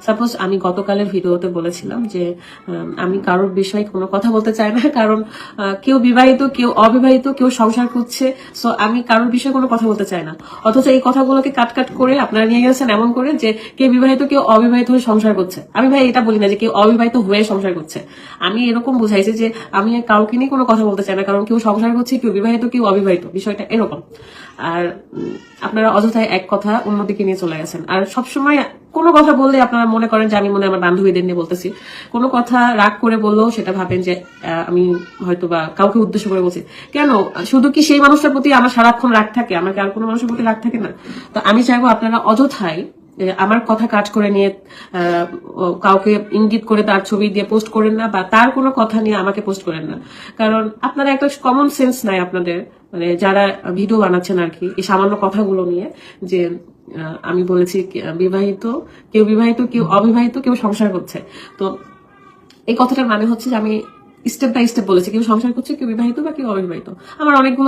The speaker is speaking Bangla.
সাপোজ আমি গতকালের ভিডিওতে বলেছিলাম যে আমি কারোর বিষয়ে কোনো কথা বলতে চাই না, কারণ কেউ বিবাহিত, কেউ অবিবাহিত, কেউ সংসার করছে, সো আমি কারোর বিষয়ে কোনো কথা বলতে চাই না। অথচ এই কথাগুলোকে কাট করে আপনারা নিয়ে গেছেন এমন করে যে কেউ বিবাহিত, কেউ অবিবাহিত হয়ে সংসার করছে। আমি ভাই এটা বলি না যে কেউ অবিবাহিত হয়ে সংসার করছে, আমি এরকম বুঝাইছি যে আমি কাউকে নিয়ে কোনো কথা বলতে চাই না, কারণ কেউ সংসার করছে, কেউ বিবাহিত, কেউ অবিবাহিত, বিষয়টা এরকম। আর আপনারা অযথায় এক কথা অন্যদিকে নিয়ে চলে গেছেন। আর সবসময় কোনো কথা বললে আপনারা মনে করেন যে আমি মনে আমার বান্ধবীদের নিয়ে বলতেছি, কোনো কথা রাগ করে বললেও সেটা ভাবেন যে আমি হয়তো বা কাউকে উদ্দেশ্য করে বলছি। কেন, শুধু কি সেই মানুষটার প্রতি আমার সারাক্ষণ রাগ থাকে? আমার কি আর কোনো মানুষের প্রতি রাগ থাকে না? তো আমি চাইবো আপনারা অযথায় আমার কথা কাট করে নিয়ে কাউকে ইঙ্গিত করে তার ছবি দিয়ে পোস্ট করেন না, বা তার কোনো কথা নিয়ে আমাকে পোস্ট করেন না। কারণ আপনারা একটা কমন সেন্স নাই আপনাদের, মানে যারা ভিডিও বানাচ্ছেন আর কি, এই সামান্য কথাগুলো নিয়ে যে আমি বলেছি বিবাহিত, কেউ অবিবাহিত, কেউ সংসার করছে। তো এই কথাটার মানে হচ্ছে যে আমি স্টেপ বাই স্টেপ বলেছি কেউ সংসার করছে, কেউ বিবাহিত বা কেউ অবিবাহিত। আমার অনেকগুলো